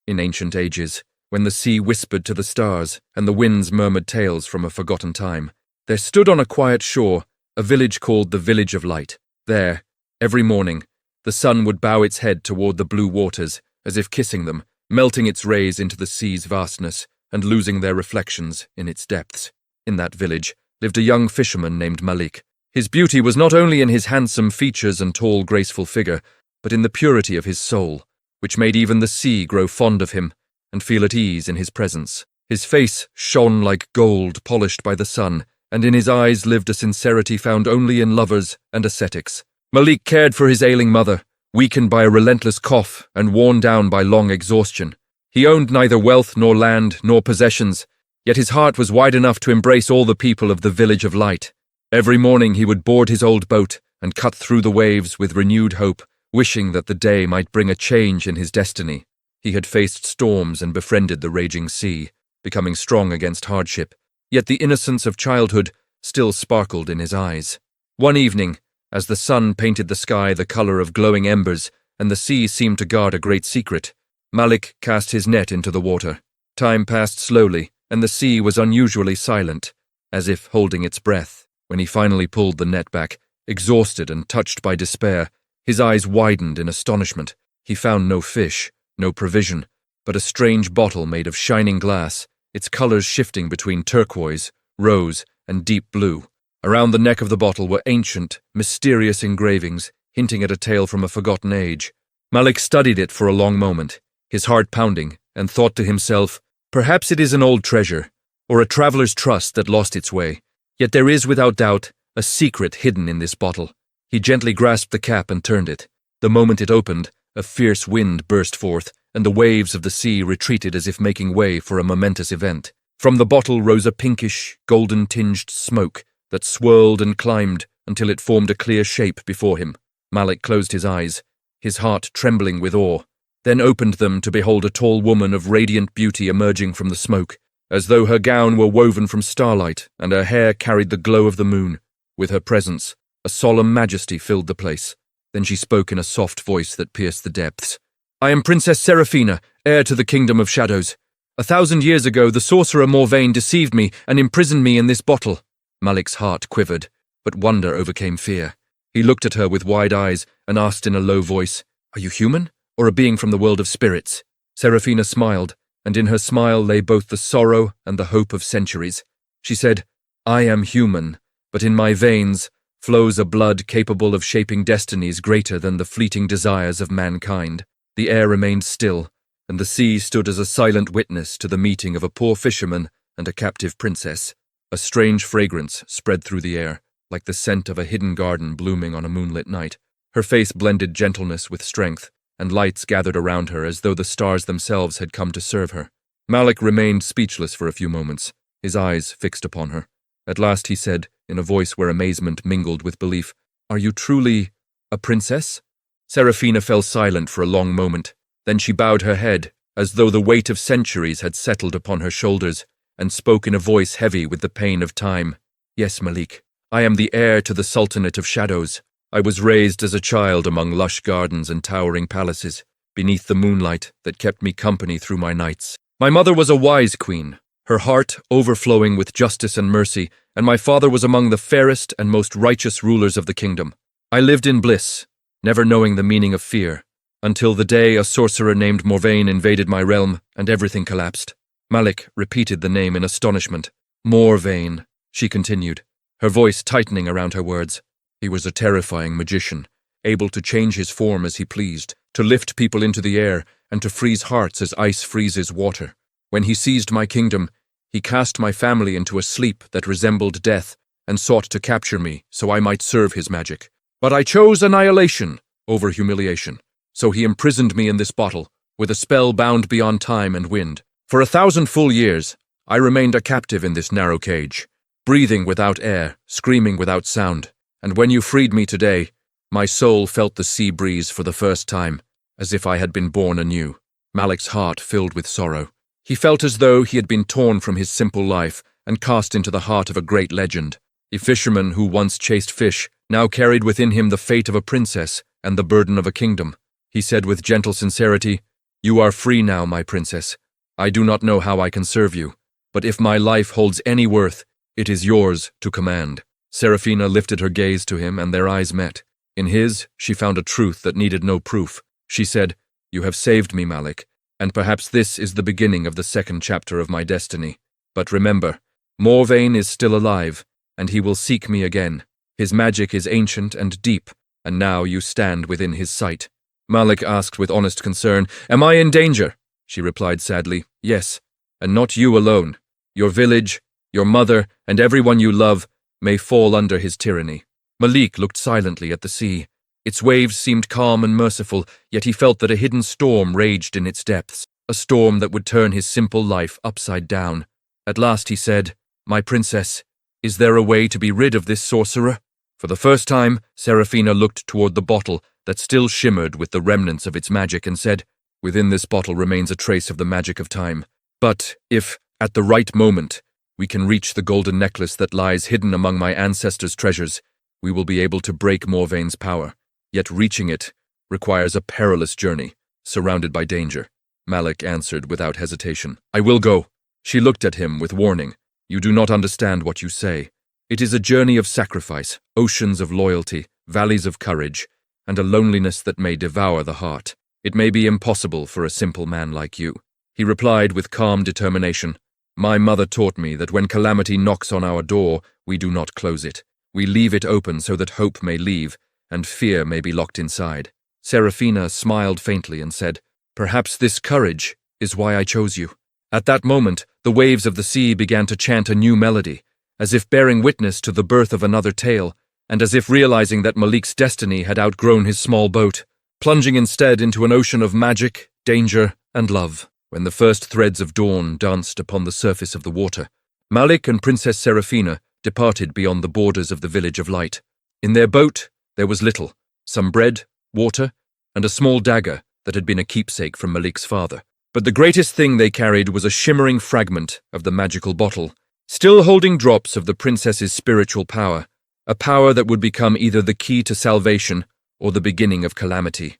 in ancient ages, when the sea whispered to the stars and the winds murmured tales from a forgotten time, there stood on a quiet shore a village called the Village of Light. There, every morning, the sun would bow its head toward the blue waters, as if kissing them, melting its rays into the sea's vastness and losing their reflections in its depths. In that village lived a young fisherman named Malik. His beauty was not only in his handsome features and tall, graceful figure, but in the purity of his soul, which made even the sea grow fond of him and feel at ease in his presence. His face shone like gold polished by the sun, and in his eyes lived a sincerity found only in lovers and ascetics. Malik cared for his ailing mother, weakened by a relentless cough and worn down by long exhaustion. He owned neither wealth nor land nor possessions, yet his heart was wide enough to embrace all the people of the Village of Light. Every morning he would board his old boat and cut through the waves with renewed hope, wishing that the day might bring a change in his destiny. He had faced storms and befriended the raging sea, becoming strong against hardship, yet the innocence of childhood still sparkled in his eyes. One evening, as the sun painted the sky the color of glowing embers and the sea seemed to guard a great secret, Malik cast his net into the water. Time passed slowly, and the sea was unusually silent, as if holding its breath. When he finally pulled the net back, exhausted and touched by despair, his eyes widened in astonishment. He found no fish, no provision, but a strange bottle made of shining glass, its colors shifting between turquoise, rose, and deep blue. Around the neck of the bottle were ancient, mysterious engravings, hinting at a tale from a forgotten age. Malik studied it for a long moment, his heart pounding, and thought to himself, perhaps it is an old treasure, or a traveler's trust that lost its way. Yet there is, without doubt, a secret hidden in this bottle. He gently grasped the cap and turned it. The moment it opened, a fierce wind burst forth, and the waves of the sea retreated as if making way for a momentous event. From the bottle rose a pinkish, golden-tinged smoke that swirled and climbed until it formed a clear shape before him. Malik closed his eyes, his heart trembling with awe, then opened them to behold a tall woman of radiant beauty emerging from the smoke, as though her gown were woven from starlight and her hair carried the glow of the moon. With her presence, a solemn majesty filled the place. Then she spoke in a soft voice that pierced the depths. "I am Princess Seraphina, heir to the Kingdom of Shadows. 1,000 years ago, the sorcerer Morvain deceived me and imprisoned me in this bottle." Malik's heart quivered, but wonder overcame fear. He looked at her with wide eyes and asked in a low voice, "Are you human, or a being from the world of spirits?" Seraphina smiled, and in her smile lay both the sorrow and the hope of centuries. She said, "I am human, but in my veins flows a blood capable of shaping destinies greater than the fleeting desires of mankind." The air remained still, and the sea stood as a silent witness to the meeting of a poor fisherman and a captive princess. A strange fragrance spread through the air, like the scent of a hidden garden blooming on a moonlit night. Her face blended gentleness with strength, and lights gathered around her as though the stars themselves had come to serve her. Malik remained speechless for a few moments, his eyes fixed upon her. At last he said, in a voice where amazement mingled with belief, "Are you truly a princess?" Seraphina fell silent for a long moment. Then she bowed her head, as though the weight of centuries had settled upon her shoulders, and spoke in a voice heavy with the pain of time. "Yes, Malik, I am the heir to the Sultanate of Shadows. I was raised as a child among lush gardens and towering palaces, beneath the moonlight that kept me company through my nights. My mother was a wise queen, her heart overflowing with justice and mercy, and my father was among the fairest and most righteous rulers of the kingdom. I lived in bliss, never knowing the meaning of fear, until the day a sorcerer named Morvain invaded my realm and everything collapsed." Malik repeated the name in astonishment. "Morvain," she continued, her voice tightening around her words. "He was a terrifying magician, able to change his form as he pleased, to lift people into the air, and to freeze hearts as ice freezes water. When he seized my kingdom, he cast my family into a sleep that resembled death and sought to capture me so I might serve his magic. But I chose annihilation over humiliation, so he imprisoned me in this bottle, with a spell bound beyond time and wind. For 1,000 full years, I remained a captive in this narrow cage, breathing without air, screaming without sound. And when you freed me today, my soul felt the sea breeze for the first time, as if I had been born anew." Malik's heart filled with sorrow. He felt as though he had been torn from his simple life and cast into the heart of a great legend. A fisherman who once chased fish now carried within him the fate of a princess and the burden of a kingdom. He said with gentle sincerity, You are free now, my princess. I do not know how I can serve you, but if my life holds any worth, it is yours to command." Seraphina lifted her gaze to him, and their eyes met. In his, she found a truth that needed no proof. She said, "You have saved me, Malik, and perhaps this is the beginning of the second chapter of my destiny. But remember, Morvain is still alive, and he will seek me again. His magic is ancient and deep, and now you stand within his sight." Malik asked with honest concern, "Am I in danger?" She replied sadly, "Yes, and not you alone. Your village, your mother, and everyone you love may fall under his tyranny." Malik looked silently at the sea. Its waves seemed calm and merciful, yet he felt that a hidden storm raged in its depths, a storm that would turn his simple life upside down. At last he said, "My princess, is there a way to be rid of this sorcerer?" For the first time, Seraphina looked toward the bottle that still shimmered with the remnants of its magic and said, "Within this bottle remains a trace of the magic of time. But if, at the right moment, we can reach the golden necklace that lies hidden among my ancestors' treasures, we will be able to break Morvain's power. Yet reaching it requires a perilous journey, surrounded by danger." Malik answered without hesitation, "I will go." She looked at him with warning. "You do not understand what you say. It is a journey of sacrifice, oceans of loyalty, valleys of courage, and a loneliness that may devour the heart. It may be impossible for a simple man like you." He replied with calm determination, "My mother taught me that when calamity knocks on our door, we do not close it. We leave it open so that hope may leave, and fear may be locked inside." Seraphina smiled faintly and said, "Perhaps this courage is why I chose you." At that moment, the waves of the sea began to chant a new melody, as if bearing witness to the birth of another tale, and as if realizing that Malik's destiny had outgrown his small boat, plunging instead into an ocean of magic, danger, and love. When the first threads of dawn danced upon the surface of the water, Malik and Princess Seraphina departed beyond the borders of the Village of Light. In their boat, there was little, some bread, water, and a small dagger that had been a keepsake from Malik's father. But the greatest thing they carried was a shimmering fragment of the magical bottle, still holding drops of the princess's spiritual power, a power that would become either the key to salvation or the beginning of calamity.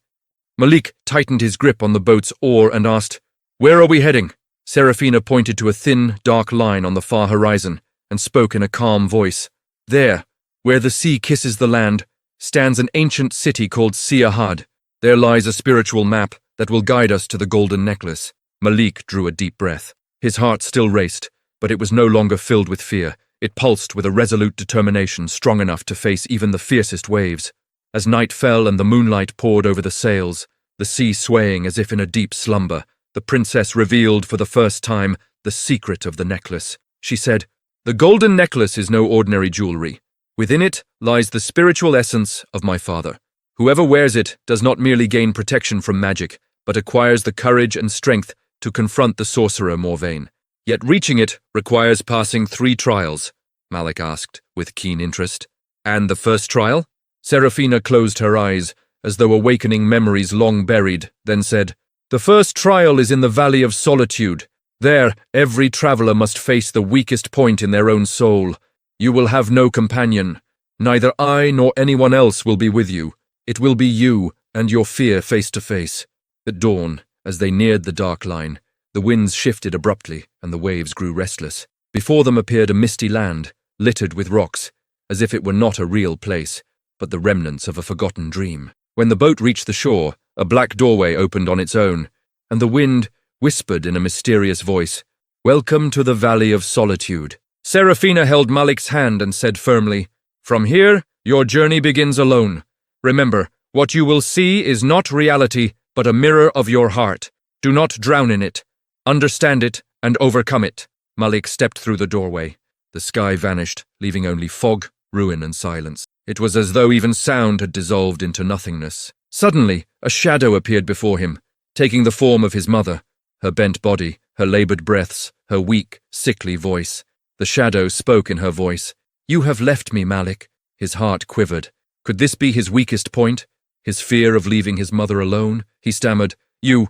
Malik tightened his grip on the boat's oar and asked, "Where are we heading?" Seraphina pointed to a thin, dark line on the far horizon and spoke in a calm voice. "There, where the sea kisses the land, stands an ancient city called Siahad. There lies a spiritual map that will guide us to the golden necklace." Malik drew a deep breath. His heart still raced, but it was no longer filled with fear. It pulsed with a resolute determination strong enough to face even the fiercest waves. As night fell and the moonlight poured over the sails, the sea swaying as if in a deep slumber, the princess revealed for the first time the secret of the necklace. She said, "The golden necklace is no ordinary jewelry. Within it lies the spiritual essence of my father. Whoever wears it does not merely gain protection from magic, but acquires the courage and strength to confront the sorcerer Morvain. Yet reaching it requires passing 3 trials," Malik asked with keen interest. "And the first trial?" Seraphina closed her eyes, as though awakening memories long buried, then said, "The first trial is in the Valley of Solitude. There, every traveler must face the weakest point in their own soul. You will have no companion. Neither I nor anyone else will be with you. It will be you and your fear face to face." At dawn, as they neared the dark line, the winds shifted abruptly and the waves grew restless. Before them appeared a misty land, littered with rocks, as if it were not a real place, but the remnants of a forgotten dream. When the boat reached the shore, a black doorway opened on its own, and the wind whispered in a mysterious voice, "Welcome to the Valley of Solitude." Seraphina held Malik's hand and said firmly, "From here, your journey begins alone. Remember, what you will see is not reality, but a mirror of your heart. Do not drown in it. Understand it and overcome it." Malik stepped through the doorway. The sky vanished, leaving only fog, ruin, and silence. It was as though even sound had dissolved into nothingness. Suddenly, a shadow appeared before him, taking the form of his mother, her bent body, her labored breaths, her weak, sickly voice. The shadow spoke in her voice. "You have left me, Malik." His heart quivered. Could this be his weakest point? His fear of leaving his mother alone? He stammered, You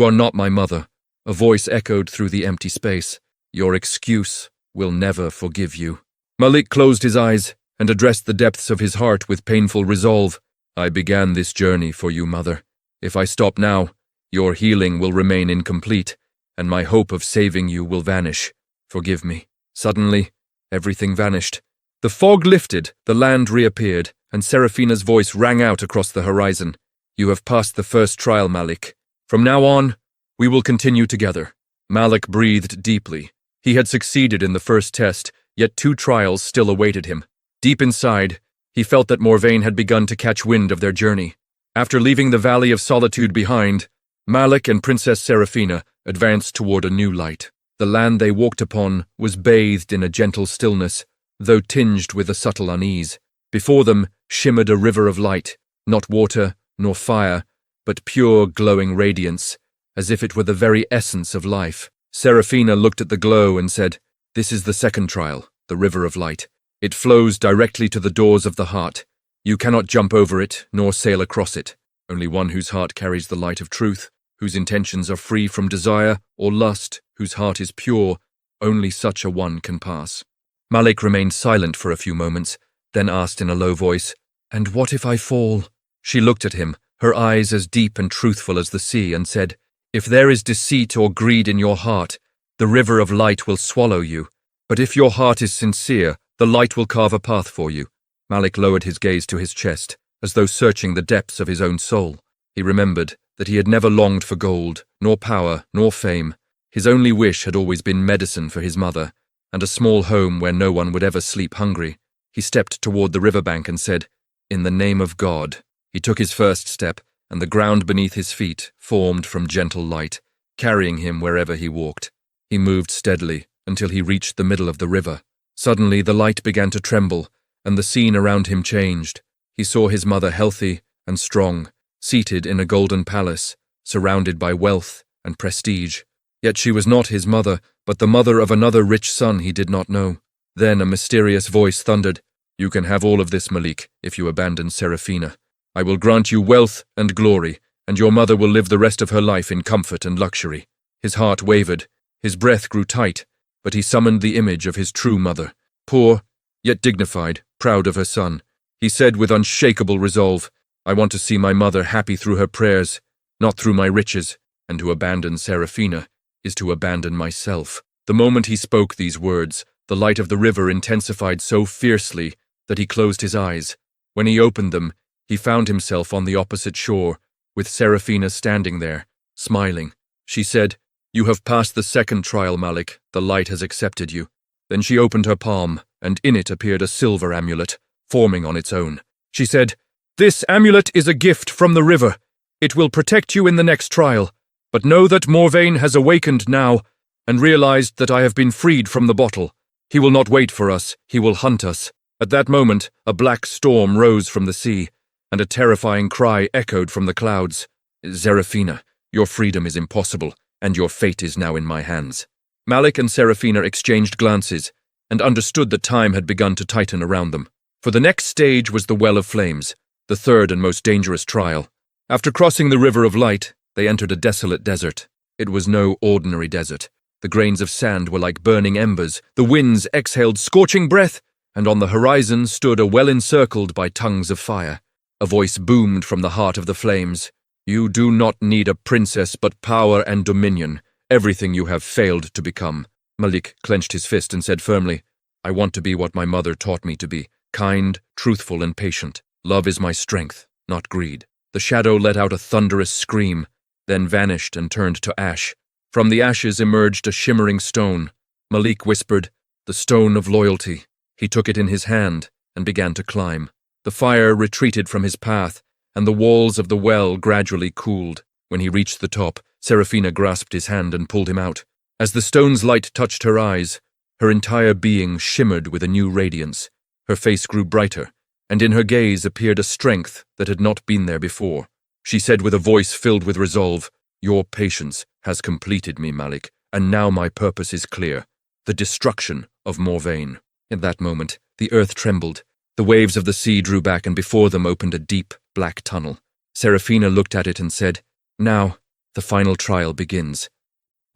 are not my mother." A voice echoed through the empty space. "Your excuse will never forgive you." Malik closed his eyes and addressed the depths of his heart with painful resolve. "I began this journey for you, mother. If I stop now, Your healing will remain incomplete, and my hope of saving you will vanish. Forgive me." Suddenly, everything vanished. The fog lifted, the land reappeared, and Seraphina's voice rang out across the horizon. "You have passed the first trial, Malik. From now on, we will continue together." Malik breathed deeply. He had succeeded in the first test, yet 2 trials still awaited him. Deep inside, he felt that Morvain had begun to catch wind of their journey. After leaving the Valley of Solitude behind, Malik and Princess Seraphina advanced toward a new light. The land they walked upon was bathed in a gentle stillness, though tinged with a subtle unease. Before them shimmered a river of light, not water nor fire, but pure glowing radiance, as if it were the very essence of life. Seraphina looked at the glow and said, "This is the second trial, the river of light. It flows directly to the doors of the heart. You cannot jump over it, nor sail across it. Only one whose heart carries the light of truth, whose intentions are free from desire or lust, whose heart is pure, only such a one can pass." Malik remained silent for a few moments, then asked in a low voice, "And what if I fall?" She looked at him, her eyes as deep and truthful as the sea, and said, "If there is deceit or greed in your heart, the river of light will swallow you. But if your heart is sincere, the light will carve a path for you." Malik lowered his gaze to his chest, as though searching the depths of his own soul. He remembered that he had never longed for gold, nor power, nor fame. His only wish had always been medicine for his mother, and a small home where no one would ever sleep hungry. He stepped toward the riverbank and said, "In the name of God." He took his first step, and the ground beneath his feet formed from gentle light, carrying him wherever he walked. He moved steadily until he reached the middle of the river. Suddenly the light began to tremble, and the scene around him changed. He saw his mother healthy and strong, seated in a golden palace, surrounded by wealth and prestige. Yet she was not his mother, but the mother of another rich son he did not know. Then a mysterious voice thundered, "You can have all of this, Malik, if you abandon Seraphina. I will grant you wealth and glory, and your mother will live the rest of her life in comfort and luxury." His heart wavered, his breath grew tight, but he summoned the image of his true mother, poor, yet dignified, proud of her son. He said with unshakable resolve, "I want to see my mother happy through her prayers, not through my riches, and to abandon Seraphina is to abandon myself." The moment he spoke these words, the light of the river intensified so fiercely that he closed his eyes. When he opened them, he found himself on the opposite shore, with Seraphina standing there, smiling. She said, "You have passed the second trial, Malik. The light has accepted you." Then she opened her palm, and in it appeared a silver amulet, forming on its own. She said, "This amulet is a gift from the river. It will protect you in the next trial. But know that Morvain has awakened now, and realized that I have been freed from the bottle. He will not wait for us, he will hunt us." At that moment, a black storm rose from the sea, and a terrifying cry echoed from the clouds. "Seraphina, your freedom is impossible, and your fate is now in my hands." Malik and Seraphina exchanged glances, and understood that time had begun to tighten around them. For the next stage was the Well of Flames, the third and most dangerous trial. After crossing the River of Light, they entered a desolate desert. It was no ordinary desert. The grains of sand were like burning embers, the winds exhaled scorching breath, and on the horizon stood a well encircled by tongues of fire. A voice boomed from the heart of the flames. "You do not need a princess but power and dominion, everything you have failed to become." Malik clenched his fist and said firmly, "I want to be what my mother taught me to be, kind, truthful, and patient. Love is my strength, not greed." The shadow let out a thunderous scream, then vanished and turned to ash. From the ashes emerged a shimmering stone. Malik whispered, "The stone of loyalty." He took it in his hand and began to climb. The fire retreated from his path, and the walls of the well gradually cooled. When he reached the top, Seraphina grasped his hand and pulled him out. As the stone's light touched her eyes, her entire being shimmered with a new radiance. Her face grew brighter, and in her gaze appeared a strength that had not been there before. She said with a voice filled with resolve, "Your patience has completed me, Malik, and now my purpose is clear, the destruction of Morvain." At that moment, the earth trembled. The waves of the sea drew back, and before them opened a deep, black tunnel. Seraphina looked at it and said, "Now, the final trial begins."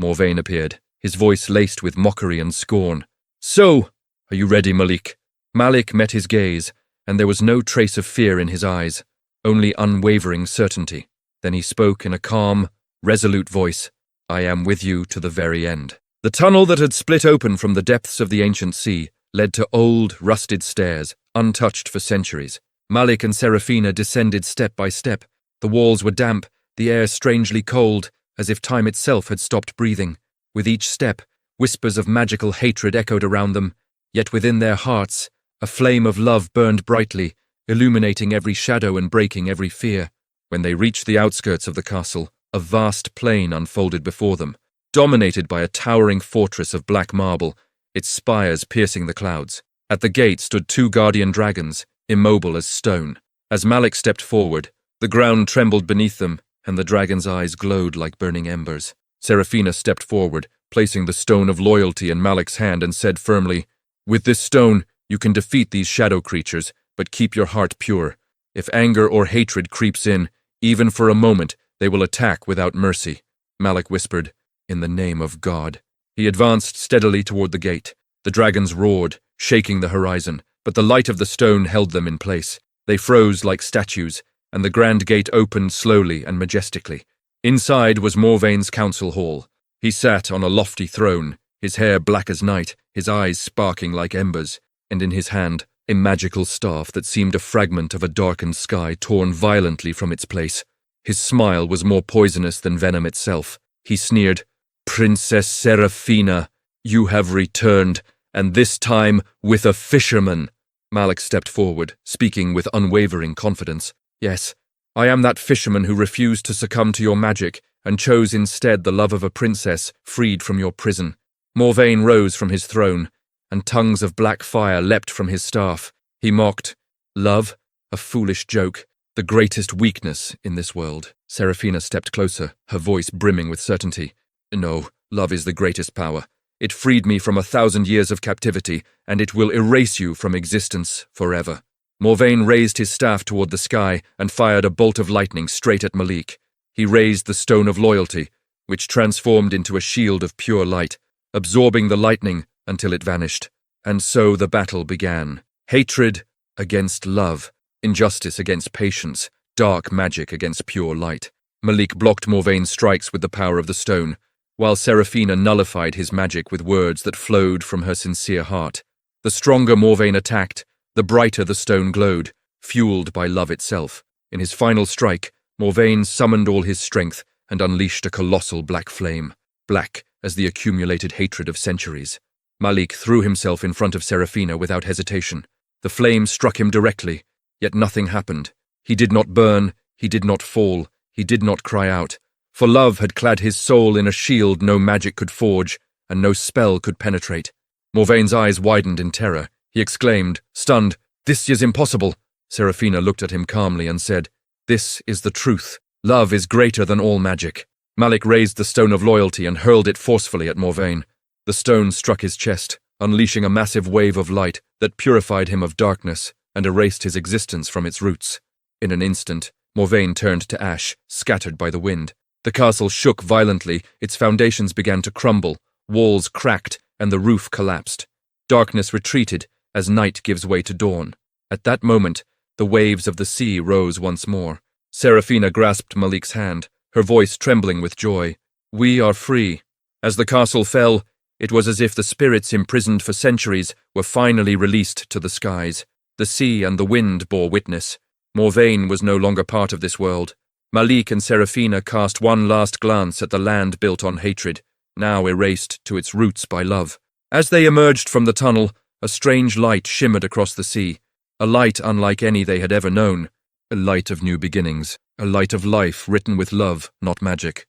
Morvain appeared, his voice laced with mockery and scorn. "So, are you ready, Malik?" Malik met his gaze, and there was no trace of fear in his eyes, only unwavering certainty. Then he spoke in a calm, resolute voice, "I am with you to the very end." The tunnel that had split open from the depths of the ancient sea led to old, rusted stairs, untouched for centuries. Malik and Seraphina descended step by step. The walls were damp, the air strangely cold, as if time itself had stopped breathing. With each step, whispers of magical hatred echoed around them, yet within their hearts, a flame of love burned brightly, illuminating every shadow and breaking every fear. When they reached the outskirts of the castle, a vast plain unfolded before them, dominated by a towering fortress of black marble, its spires piercing the clouds. At the gate stood 2 guardian dragons, immobile as stone. As Malik stepped forward, the ground trembled beneath them, and the dragon's eyes glowed like burning embers. Seraphina stepped forward, placing the stone of loyalty in Malik's hand, and said firmly, "With this stone, you can defeat these shadow creatures, but keep your heart pure. If anger or hatred creeps in, even for a moment, they will attack without mercy." Malik whispered, "In the name of God." He advanced steadily toward the gate. The dragons roared, shaking the horizon, but the light of the stone held them in place. They froze like statues, and the grand gate opened slowly and majestically. Inside was Morvain's council hall. He sat on a lofty throne, his hair black as night, his eyes sparking like embers, and in his hand a magical staff that seemed a fragment of a darkened sky torn violently from its place. His smile was more poisonous than venom itself. He sneered, "Princess Seraphina, you have returned, and this time with a fisherman." Malik stepped forward, speaking with unwavering confidence. "Yes, I am that fisherman who refused to succumb to your magic and chose instead the love of a princess freed from your prison." Morvain rose from his throne, and tongues of black fire leapt from his staff. He mocked, "Love? A foolish joke. The greatest weakness in this world." Seraphina stepped closer, her voice brimming with certainty. "No, love is the greatest power. It freed me from 1,000 years of captivity, and it will erase you from existence forever." Morvain raised his staff toward the sky and fired a bolt of lightning straight at Malik. He raised the stone of loyalty, which transformed into a shield of pure light, absorbing the lightning until it vanished. And so the battle began. Hatred against love, injustice against patience, dark magic against pure light. Malik blocked Morvain's strikes with the power of the stone, while Seraphina nullified his magic with words that flowed from her sincere heart. The stronger Morvain attacked, the brighter the stone glowed, fueled by love itself. In his final strike, Morvain summoned all his strength and unleashed a colossal black flame, black as the accumulated hatred of centuries. Malik threw himself in front of Seraphina without hesitation. The flame struck him directly, yet nothing happened. He did not burn, he did not fall, he did not cry out, for love had clad his soul in a shield no magic could forge, and no spell could penetrate. Morvain's eyes widened in terror. He exclaimed, stunned, "This is impossible." Seraphina looked at him calmly and said, "This is the truth. Love is greater than all magic." Malik raised the stone of loyalty and hurled it forcefully at Morvain. The stone struck his chest, unleashing a massive wave of light that purified him of darkness and erased his existence from its roots. In an instant, Morvain turned to ash, scattered by the wind. The castle shook violently, its foundations began to crumble, walls cracked, and the roof collapsed. Darkness retreated as night gives way to dawn. At that moment, the waves of the sea rose once more. Seraphina grasped Malik's hand, her voice trembling with joy. "We are free." As the castle fell, it was as if the spirits imprisoned for centuries were finally released to the skies. The sea and the wind bore witness. Morvain was no longer part of this world. Malik and Seraphina cast one last glance at the land built on hatred, now erased to its roots by love. As they emerged from the tunnel, a strange light shimmered across the sea, a light unlike any they had ever known, a light of new beginnings, a light of life written with love, not magic.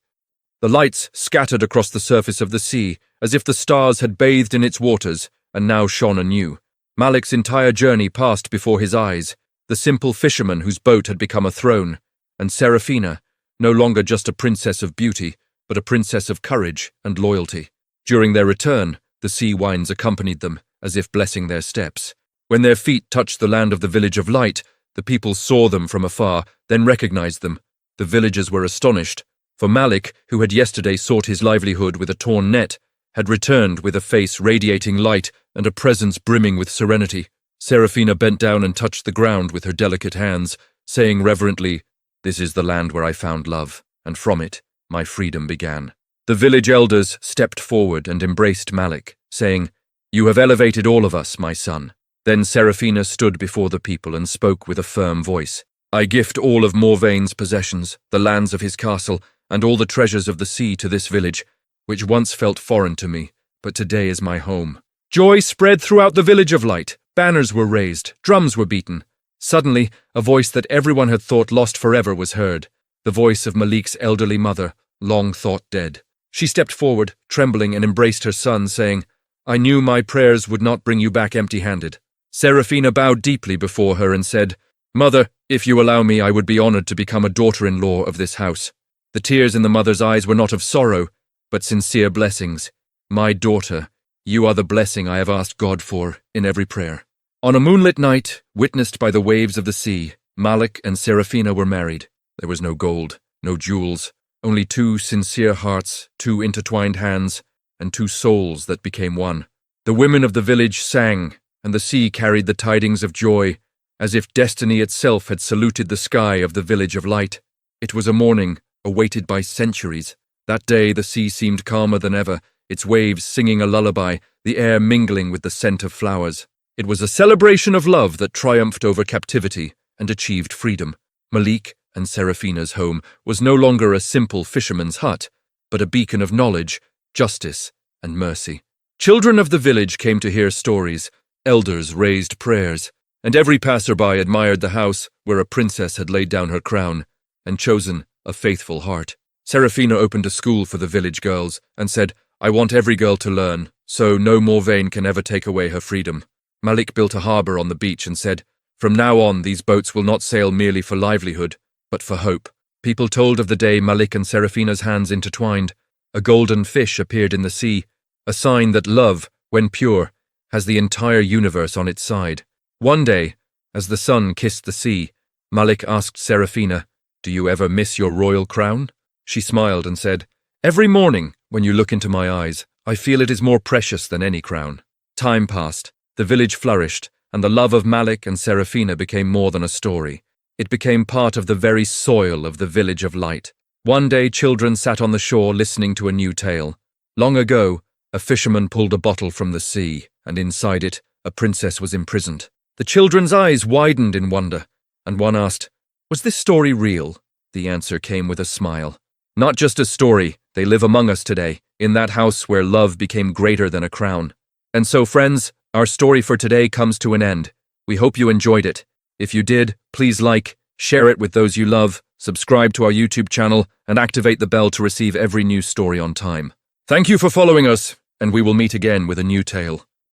The lights scattered across the surface of the sea, as if the stars had bathed in its waters and now shone anew. Malik's entire journey passed before his eyes, the simple fisherman whose boat had become a throne, and Seraphina, no longer just a princess of beauty, but a princess of courage and loyalty. During their return, the sea winds accompanied them, as if blessing their steps. When their feet touched the land of the Village of Light, the people saw them from afar, then recognized them. The villagers were astonished, for Malik, who had yesterday sought his livelihood with a torn net, had returned with a face radiating light and a presence brimming with serenity. Seraphina bent down and touched the ground with her delicate hands, saying reverently, "This is the land where I found love, and from it, my freedom began. The village elders stepped forward and embraced Malik, saying, "You have elevated all of us, my son." Then Seraphina stood before the people and spoke with a firm voice. "I gift all of Morvain's possessions, the lands of his castle, and all the treasures of the sea to this village, which once felt foreign to me, but today is my home." Joy spread throughout the village of light. Banners were raised, drums were beaten. Suddenly, a voice that everyone had thought lost forever was heard, the voice of Malik's elderly mother, long thought dead. She stepped forward, trembling, and embraced her son, saying, "I knew my prayers would not bring you back empty-handed." Seraphina bowed deeply before her and said, "Mother, if you allow me, I would be honored to become a daughter-in-law of this house." The tears in the mother's eyes were not of sorrow, but sincere blessings. "My daughter, you are the blessing I have asked God for in every prayer." On a moonlit night, witnessed by the waves of the sea, Malik and Seraphina were married. There was no gold, no jewels, only two sincere hearts, two intertwined hands, and two souls that became one. The women of the village sang, and the sea carried the tidings of joy, as if destiny itself had saluted the sky of the village of light. It was a morning awaited by centuries. That day the sea seemed calmer than ever, its waves singing a lullaby, the air mingling with the scent of flowers. It was a celebration of love that triumphed over captivity and achieved freedom. Malik and Seraphina's home was no longer a simple fisherman's hut, but a beacon of knowledge, justice, and mercy. Children of the village came to hear stories, elders raised prayers, and every passerby admired the house where a princess had laid down her crown and chosen a faithful heart. Seraphina opened a school for the village girls and said, "I want every girl to learn, so no Morvain can ever take away her freedom." Malik built a harbor on the beach and said, "From now on, these boats will not sail merely for livelihood, but for hope." People told of the day Malik and Seraphina's hands intertwined. A golden fish appeared in the sea, a sign that love, when pure, has the entire universe on its side. One day, as the sun kissed the sea, Malik asked Seraphina, "Do you ever miss your royal crown?" She smiled and said, "Every morning, when you look into my eyes, I feel it is more precious than any crown." Time passed. The village flourished, and the love of Malik and Seraphina became more than a story. It became part of the very soil of the village of light. One day children sat on the shore listening to a new tale. Long ago, a fisherman pulled a bottle from the sea, and inside it, a princess was imprisoned. The children's eyes widened in wonder, and one asked, "Was this story real?" The answer came with a smile. "Not just a story, they live among us today, in that house where love became greater than a crown." And so, friends, our story for today comes to an end. We hope you enjoyed it. If you did, please like, share it with those you love, subscribe to our YouTube channel, and activate the bell to receive every new story on time. Thank you for following us, and we will meet again with a new tale.